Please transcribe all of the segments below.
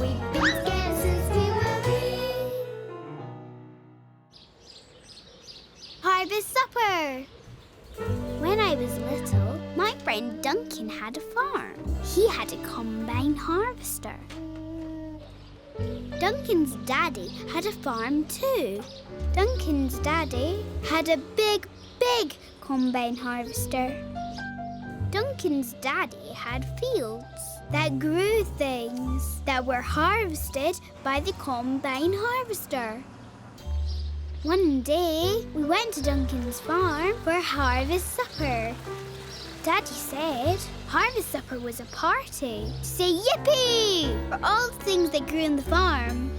We've been scared since we were wee. Harvest supper! When I was little, my friend Duncan had a farm. He had a combine harvester. Duncan's daddy had a farm too. Duncan's daddy had a big combine harvester. Duncan's daddy had fields that grew things that were harvested by the combine harvester. One day, we went to Duncan's farm for harvest supper. Daddy said harvest supper was a party to say yippee for all the things that grew on the farm.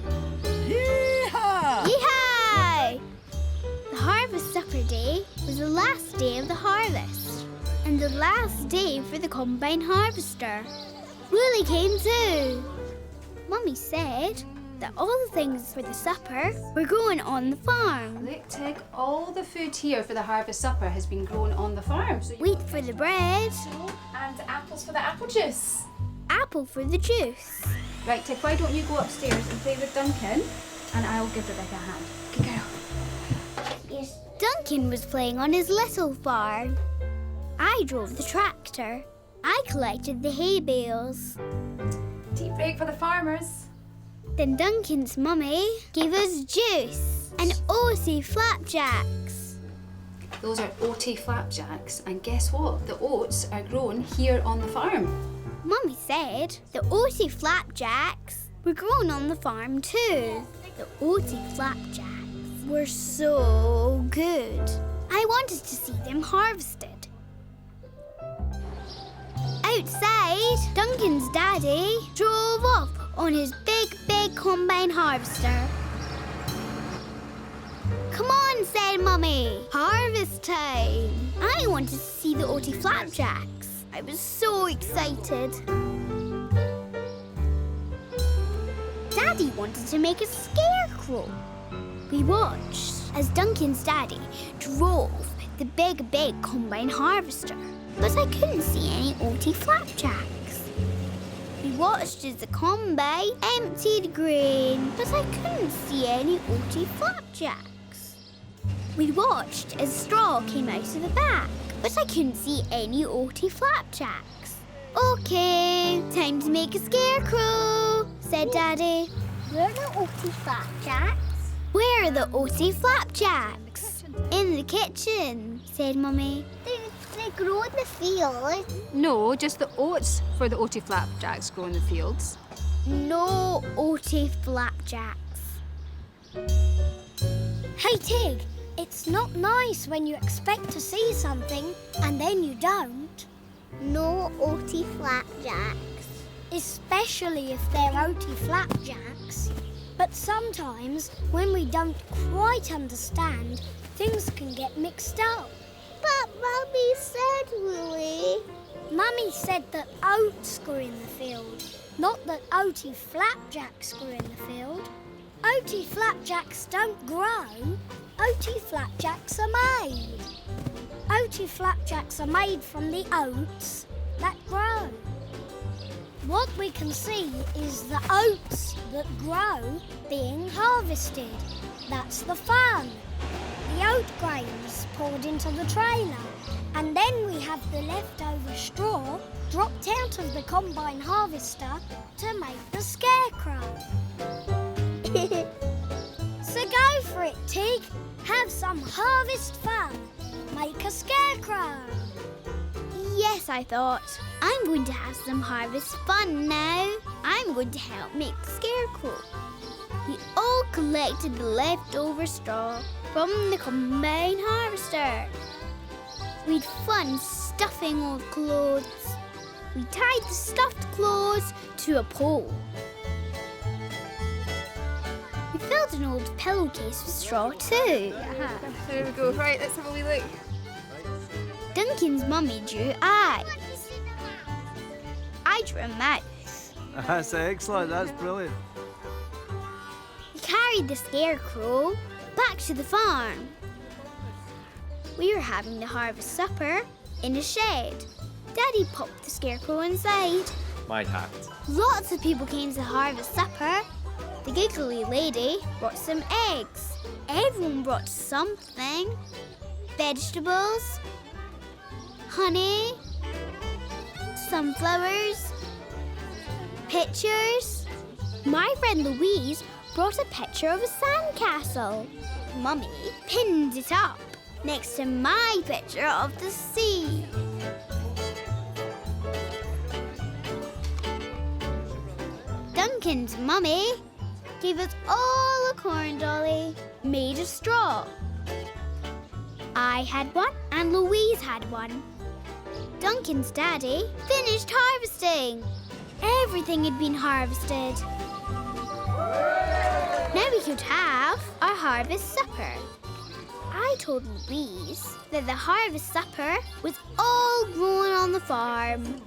Yee-haw! Yee-haw! The harvest supper day was the last day of the harvest and the last day for the combine harvester. Wolly came too. Mummy said that all the things for the supper were growing on the farm. Look, Tig, all the food here for the harvest supper has been grown on the farm. So Wheat for the bread, and apples for the apple juice. apple for the juice. Right, Tig, why don't you go upstairs and play with Duncan and I'll give Rebecca a hand. Good girl. Yes. Duncan was playing on his little farm. I drove the tractor. I collected the hay bales. Tea break for the farmers. Then Duncan's mummy gave us juice and OT flapjacks. Those are oaty flapjacks, and guess what? The oats are grown here on the farm. Mummy said the OT flapjacks were grown on the farm too. The OT flapjacks were so good. I wanted to see them harvested. Outside, Duncan's daddy drove off on his big combine harvester. Come on, said Mummy. Harvest time. I wanted to see the OT flapjacks. I was so excited. Daddy wanted to make a scarecrow. We watched as Duncan's daddy drove the big combine harvester, but I couldn't see any OT flapjacks. We watched as the combine emptied grain, but I couldn't see any OT flapjacks. We watched as straw came out of the back, but I couldn't see any OT flapjacks. Okay, time to make a scarecrow, said Daddy. Where are the OT flapjacks? Where are the OT flapjacks? In the kitchen, said Mummy. They grow in the field. No, just the oats for the oaty flapjacks grow in the fields. No OT flapjacks. Hey, Tig, it's not nice when you expect to see something and then you don't. No OT flapjacks. Especially if they're OT flapjacks. But sometimes, when we don't quite understand, things can get mixed up. But Mummy said, Wolly. Mummy said that oats grew in the field, not that OT flapjacks grew in the field. OT flapjacks don't grow. OT flapjacks are made. OT flapjacks are made from the oats that grow. What we can see is the oats that grow being harvested. That's the fun. The oat grains poured into the trailer, and then we have the leftover straw dropped out of the combine harvester to make the scarecrow. So go for it, Tig. Have some harvest fun. Make a scarecrow. Yes, I thought. I'm going to have some harvest fun now. I'm going to help make the scarecrow. We all collected the leftover straw from the combine harvester. We'd fun stuffing old clothes. We tied the stuffed clothes to a pole. We filled an old pillowcase with straw too. There we go. Right, let's have a wee look. Duncan's mummy drew eyes. I drew a mouth. That's excellent. That's brilliant. We carried the scarecrow back to the farm. We were having the harvest supper in a shed. Daddy popped the scarecrow inside my hat. Lots of people came to harvest supper. The giggly lady brought some eggs. Everyone brought something. Vegetables, honey, sunflowers, pictures. My friend Louise brought a picture of a sandcastle. Mummy pinned it up next to my picture of the sea. Duncan's mummy gave us all a corn dolly made of straw. I had one and Louise had one. Duncan's daddy finished harvesting. Everything had been harvested. Now we could have our harvest supper. I told Louise that the harvest supper was all grown on the farm.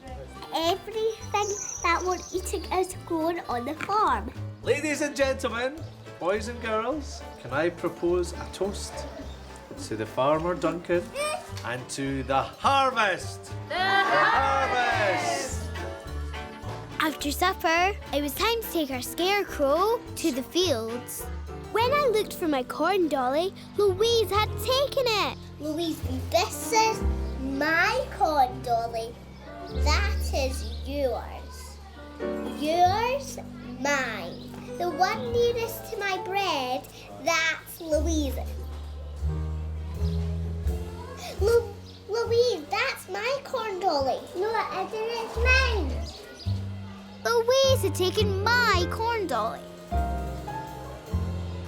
Everything that we're eating is grown on the farm. Ladies and gentlemen, boys and girls, can I propose a toast to the farmer Duncan and to the harvest? The harvest! After supper, it was time to take our Scarecrow to the fields. When I looked for my corn dolly, Louise had taken it. Louise, this is my corn dolly. That is yours. Yours, mine. The one nearest to my bread, that's Louise's. Louise, that's my corn dolly. No, it isn't. It's mine. Louise had taken my corn dolly.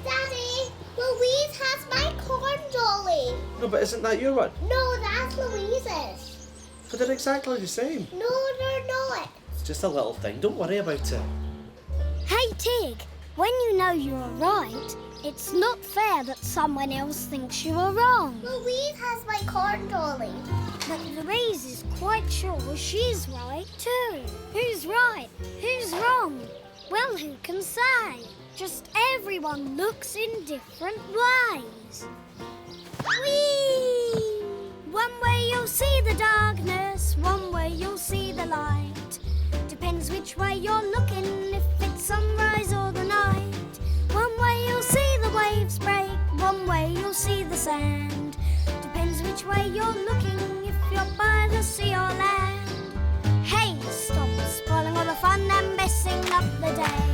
Daddy, Louise has my corn dolly. No, but isn't that your one? No, that's Louise's. But they're exactly the same. No, they're not. It's just a little thing. Don't worry about it. Hey, Tig, when you know you are right, it's not fair that someone else thinks you are wrong. Louise has my corn dolly. But Louise is quite sure she's right too. Who's right? Who's wrong? Well, who can say? Just everyone looks in different ways. Whee! One way you'll see the darkness, one way you'll see the light. Depends which way you're looking, if it's sunrise or the night. One way you'll see the waves break, one way you'll see the sand. Depends which way you're looking, if you're by the sea or land. Hey, stop spoiling all the fun and messing up the day.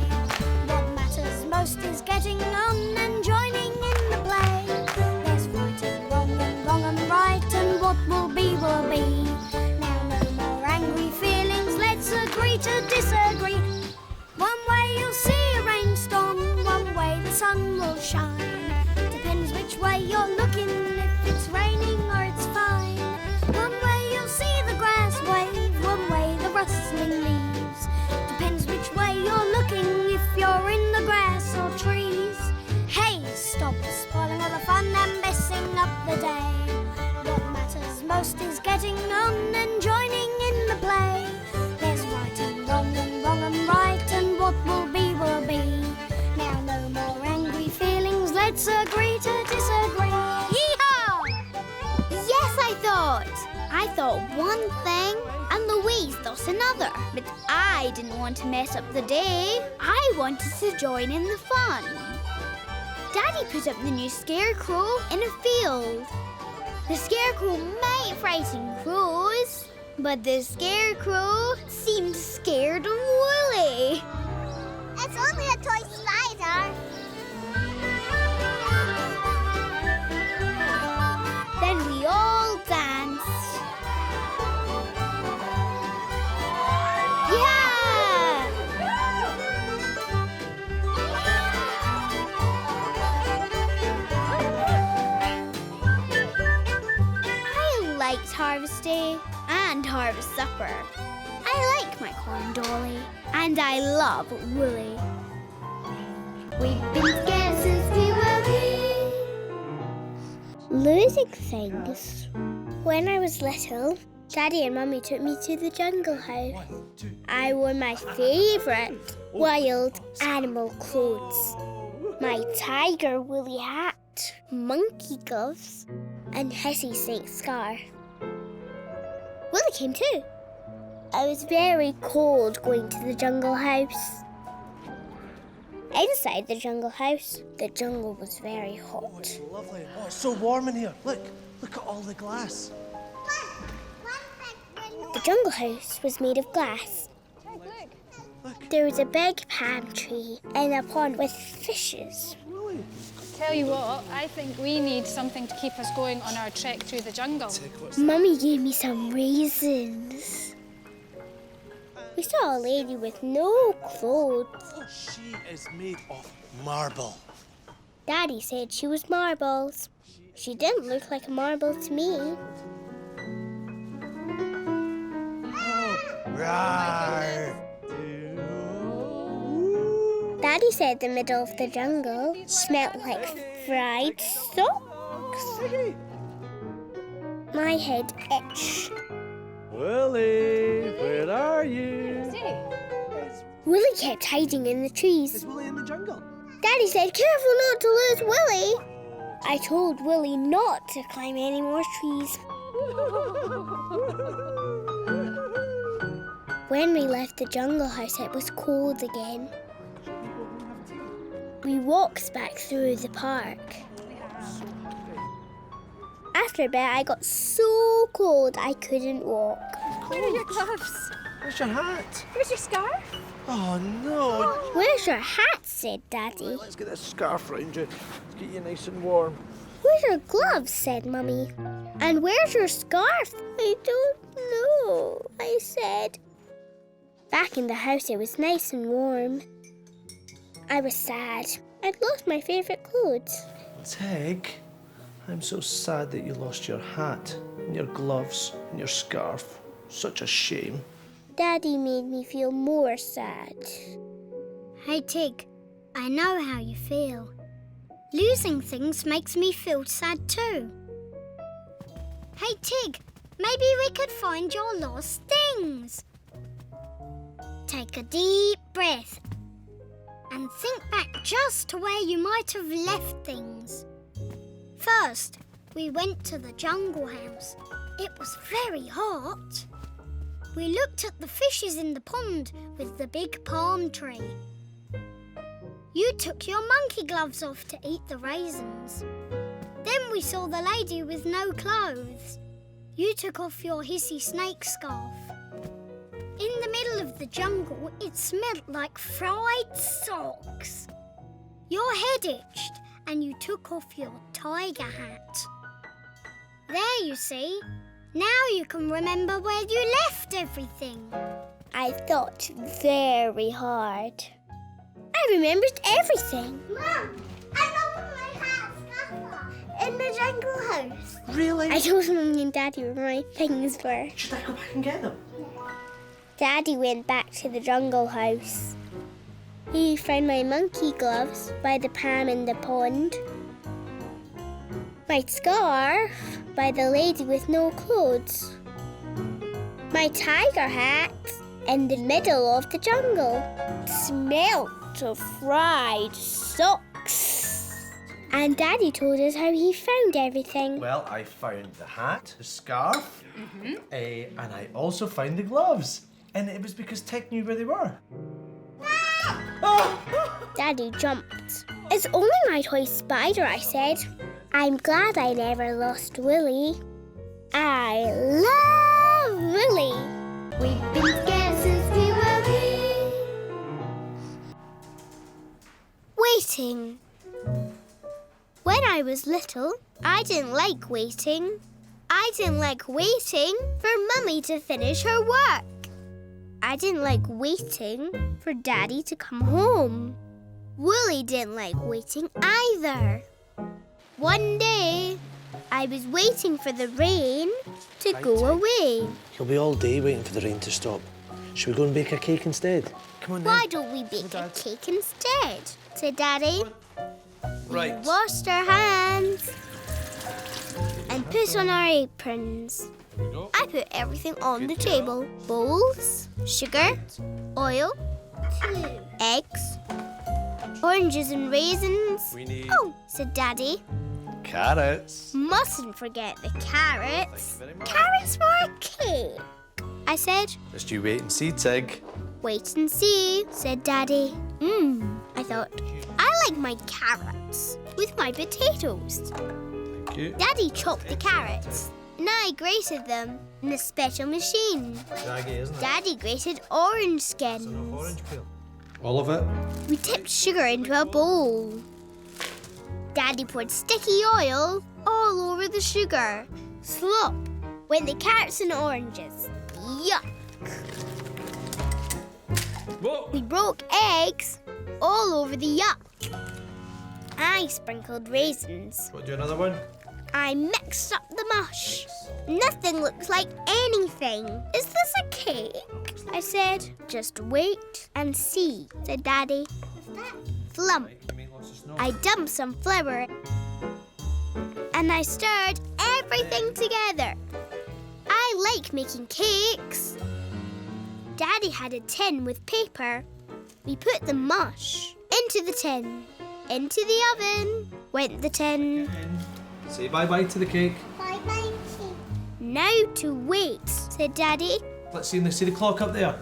What matters most is getting on and joining in the play. There's right and wrong and right, and what will be will be. Now no more angry feelings, let's agree to disagree. One way you'll see a rainstorm, one way the sun will shine. Depends which way you're looking, if it's raining or it's fine. One way you'll see the grass wave, one way the rustling leaves. Depends which way you're looking, if you're in the grass or trees. Hey, stop spoiling all the fun and messing up the day. What matters most is getting on and joining in the play. There's right and wrong and right, and what will be will be. Now no more angry feelings, let's agree to disagree. Yee-haw! Yes, I thought one thing and Louise thought another. But I didn't want to mess up the day. I wanted to join in the fun. Daddy put up the new Scarecrow in a field. The Scarecrow might frighten crows, but the Scarecrow seemed scared of Wolly. It's only a toy spider. Then we all danced. Yeah! I liked Harvest Day and Harvest Supper. I like my corn dolly, and I love Wolly. We've been together since we were wee. Losing things. When I was little, Daddy and Mummy took me to the jungle house. I wore my favourite wild animal clothes. My tiger woolly hat, monkey gloves, and hissy snake scarf. Wolly came too. I was very cold going to the jungle house. Inside the jungle house, the jungle was very hot. It's lovely. Oh, it's so warm in here. Look at all the glass. The jungle house was made of glass. There was a big palm tree and a pond with fishes. Really? Tell you what, I think we need something to keep us going on our trek through the jungle. Mummy gave me some raisins. We saw a lady with no clothes. She is made of marble. Daddy said she was marbles. She didn't look like a marble to me. Rawr. Daddy said the middle of the jungle smelled like fried socks. My head itched. Wolly, where are you? Willie kept hiding in the trees. Is Wolly in the jungle? Daddy said, careful not to lose Willie. I told Willie not to climb any more trees. When we left the jungle house, it was cold again. We walked back through the park. After a bit, I got so cold I couldn't walk. Where are your gloves? Where's your hat? Where's your scarf? Oh, no. Where's your hat? Said Daddy. Let's get this scarf round you. Let's get you nice and warm. Where's your gloves? Said Mummy. And where's your scarf? I don't know, I said. Back in the house, it was nice and warm. I was sad. I'd lost my favourite clothes. Tig, I'm so sad that you lost your hat and your gloves and your scarf. Such a shame. Daddy made me feel more sad. Hey, Tig, I know how you feel. Losing things makes me feel sad too. Hey, Tig, maybe we could find your lost things. Take a deep breath and think back just to where you might have left things. First, we went to the jungle house. It was very hot. We looked at the fishes in the pond with the big palm tree. You took your monkey gloves off to eat the raisins. Then we saw the lady with no clothes. You took off your hissy snake scarf. In the middle of the jungle, it smelled like fried socks. Your head itched and you took off your tiger hat. There, you see. Now you can remember where you left everything. I thought very hard. I remembered everything. Mom, I left my hat in the jungle house. Really? I told Mummy and Daddy where my things were. Should I go back and get them? Daddy went back to the jungle house. He found my monkey gloves by the palm in the pond, my scarf by the lady with no clothes, my tiger hat in the middle of the jungle. It smelled of fried socks. And Daddy told us how he found everything. Well, I found the hat, the scarf, and I also found the gloves. And it was because Tig knew where they were. Daddy jumped. It's only my toy spider, I said. I'm glad I never lost Willy. I love Willy. We've been together since we were wee. Waiting. When I was little, I didn't like waiting. I didn't like waiting for Mummy to finish her work. I didn't like waiting for Daddy to come home. Willy didn't like waiting either. One day, I was waiting for the rain to go away. You'll be all day waiting for the rain to stop. Should we go and bake a cake instead? Come on then. Why don't we bake a cake instead? Said Daddy. Right. We washed our hands and put on our aprons. I put everything on the table. Bowls, sugar, oil, eggs, oranges and raisins. We need Oh, said Daddy. carrots. Mustn't forget the carrots. Thank you very much. Carrots for a cake. I said. Just you wait and see, Tig. Wait and see, said Daddy. I thought, I like my carrots with my potatoes. Thank you. Daddy chopped the carrots, and I grated them in a special machine. Shaggy, isn't it? Daddy grated orange skins. Orange peel. All of it? We tipped sugar into a bowl. Daddy poured sticky oil all over the sugar. Slop went the carrots and oranges. Yuck! Whoa! We broke eggs all over the yuck. I sprinkled raisins. Want to do another one? I mixed up the mush. Nothing looks like anything. Is this a cake? I said. Just wait and see, said Daddy. Flump. I dumped some flour and I stirred everything together. I like making cakes. Daddy had a tin with paper. We put the mush into the tin. Into the oven went the tin. Say bye-bye to the cake. Bye-bye. Now to wait, said Daddy. Let's see the clock up there.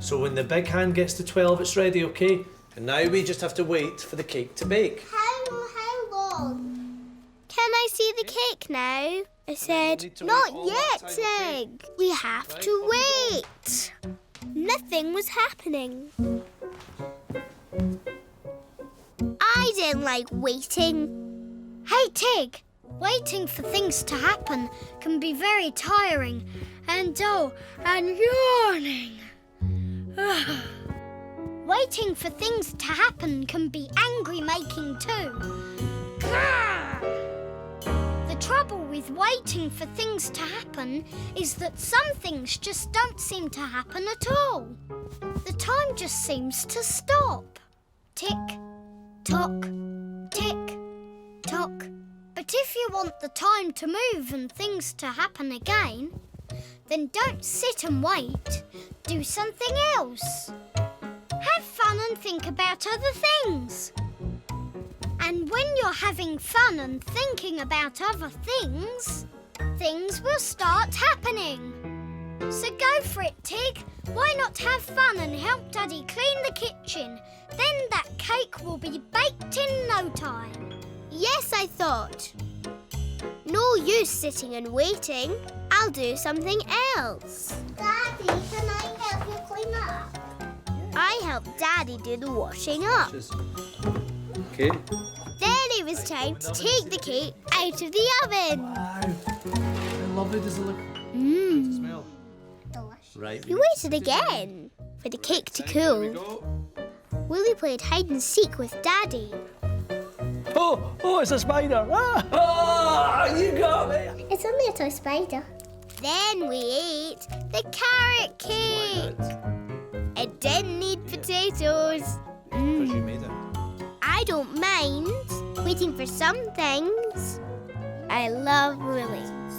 So when the big hand gets to 12, it's ready, okay? And now we just have to wait for the cake to bake. How long? Can I see the cake now? I said. Not yet, Tig. We have to wait. Nothing was happening. I didn't like waiting. Hey, Tig. Waiting for things to happen can be very tiring and dull and yawning. Waiting for things to happen can be angry-making too. The trouble with waiting for things to happen is that some things just don't seem to happen at all. The time just seems to stop. Tick, tock, tick, tock. But if you want the time to move and things to happen again, then don't sit and wait. Do something else. Have fun and think about other things. And when you're having fun and thinking about other things, things will start happening. So go for it, Tig. Why not have fun and help Daddy clean the kitchen? Then that cake will be baked in no time. Yes, I thought. No use sitting and waiting. I'll do something else. Daddy, can I help you clean up? I helped Daddy do the washing up. Okay. Then it was time to take the cake out of the oven. Wow. How lovely does it look? Smell. Delicious. Right. We waited again for the cake to cool. Wolly played hide and seek with Daddy. Oh, it's a spider. Ah! Oh, you got me. It's only a toy spider. Then we ate the carrot cake. It didn't need potatoes. Because you made it. I don't mind waiting for some things. I love Wolly.